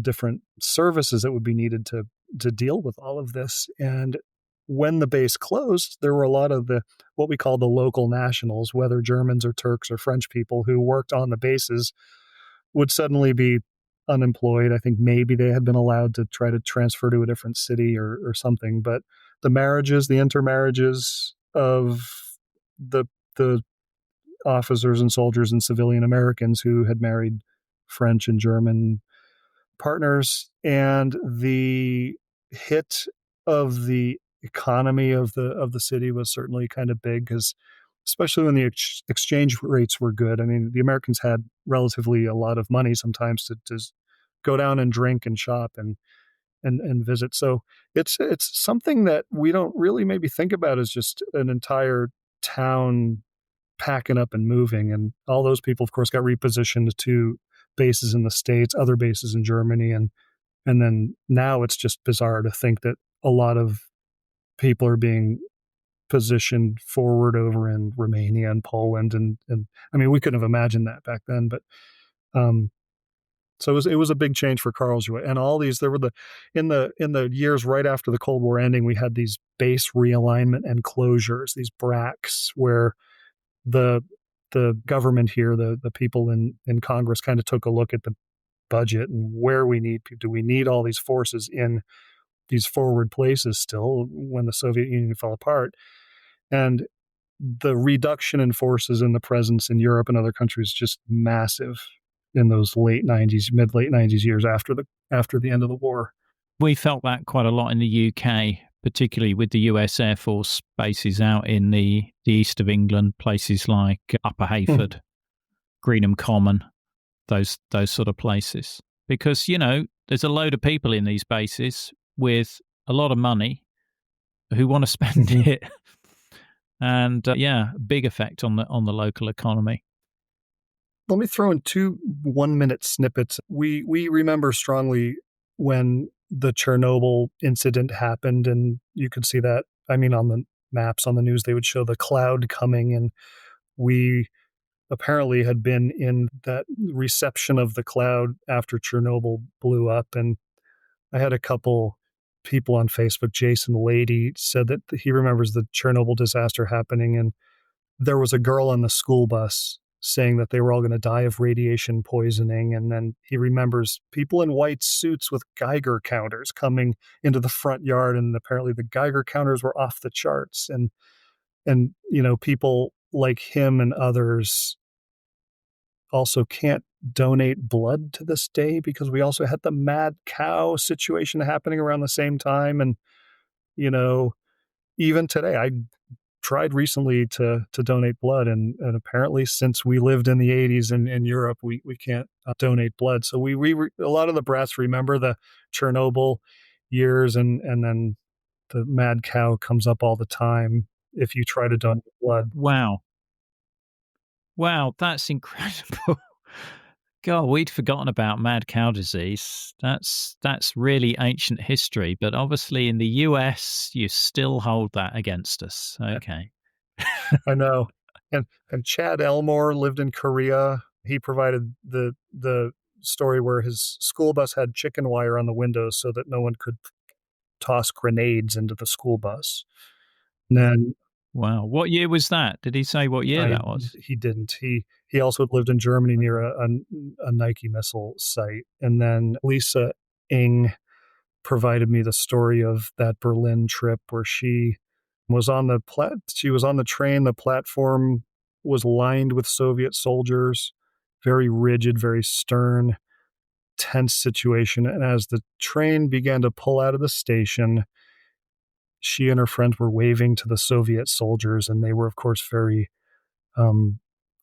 different services that would be needed to deal with all of this. And when the base closed, there were a lot of what we call the local nationals, whether Germans or Turks or French people who worked on the bases, would suddenly be unemployed. I think maybe they had been allowed to try to transfer to a different city or something. But the intermarriages of the officers and soldiers and civilian Americans who had married French and German partners, and the hit of the economy of the city was certainly kind of big, because especially when the exchange rates were good. I mean, the Americans had relatively a lot of money sometimes to go down and drink and shop and visit. So it's something that we don't really maybe think about as just an entire town packing up and moving. And all those people, of course, got repositioned to bases in the States, other bases in Germany. And then now it's just bizarre to think that a lot of people are being positioned forward over in Romania and Poland. And I mean, we couldn't have imagined that back then, but so it was a big change for Karlsruhe. And all these, there were in the years right after the Cold War ending, we had these base realignment and closures, these BRACs, where the government here, the people in Congress kind of took a look at the budget and where do we need all these forces in these forward places still when the Soviet Union fell apart. And the reduction in forces and the presence in Europe and other countries just massive in those mid late 90s years after the end of the war. We felt that quite a lot in the UK, particularly with the US Air Force bases out in the east of England, places like Upper Hayford, Greenham Common, those sort of places. Because, there's a load of people in these bases with a lot of money who want to spend it. And big effect on the local economy. Let me throw in 2 1-minute snippets. We remember strongly when the Chernobyl incident happened, and you could see that, I mean, on the maps, on the news, they would show the cloud coming, and we apparently had been in that reception of the cloud after Chernobyl blew up. And I had a couple people on Facebook, Jason Lady, said that he remembers the Chernobyl disaster happening, and there was a girl on the school bus saying that they were all going to die of radiation poisoning. And then he remembers people in white suits with Geiger counters coming into the front yard, and apparently the Geiger counters were off the charts. And people like him and others also can't donate blood to this day, because we also had the mad cow situation happening around the same time. And, even today, I tried recently to donate blood. And apparently, since we lived in the 80s in Europe, we can't donate blood. So we a lot of the brats remember the Chernobyl years, and then the mad cow comes up all the time if you try to donate blood. Wow. Wow, that's incredible. God, we'd forgotten about mad cow disease. That's really ancient history, but obviously in the US, you still hold that against us. Okay. I know. And Chad Elmore lived in Korea. He provided the story where his school bus had chicken wire on the windows so that no one could toss grenades into the school bus. And then Wow. What year was that? Did he say what year that was? he didn't. He also lived in Germany near a Nike missile site. And then Lisa Ing provided me the story of that Berlin trip where she was on the train. The platform was lined with Soviet soldiers, very rigid, very stern, tense situation. And as the train began to pull out of the station, she and her friends were waving to the Soviet soldiers, and they were, of course, very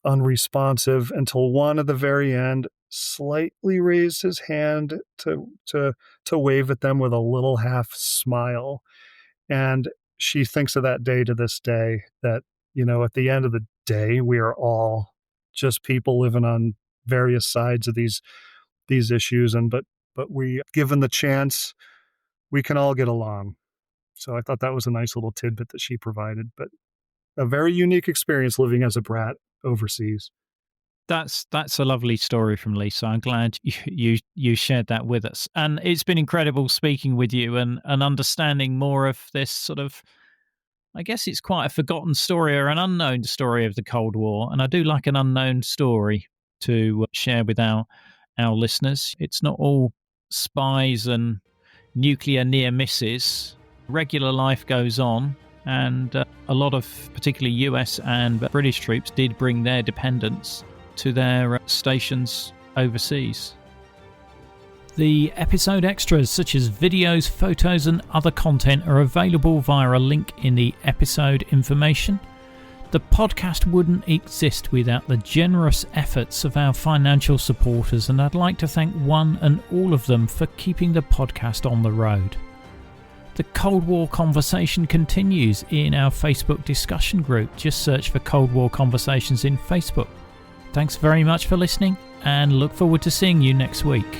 unresponsive until one at the very end slightly raised his hand to wave at them with a little half smile. And she thinks of that day to this day, that, at the end of the day, we are all just people living on various sides of these issues. But we, given the chance, we can all get along. So I thought that was a nice little tidbit that she provided, but a very unique experience living as a brat overseas. That's a lovely story from Lisa. I'm glad you shared that with us. And it's been incredible speaking with you and understanding more of this sort of, I guess it's quite a forgotten story or an unknown story of the Cold War. And I do like an unknown story to share with our listeners. It's not all spies and nuclear near misses. Regular life goes on, and a lot of particularly US and British troops did bring their dependents to their stations overseas. The episode extras, such as videos, photos and other content, are available via a link in the episode information. The podcast wouldn't exist without the generous efforts of our financial supporters, and I'd like to thank one and all of them for keeping the podcast on the road. The Cold War conversation continues in our Facebook discussion group. Just search for Cold War Conversations in Facebook. Thanks very much for listening, and look forward to seeing you next week.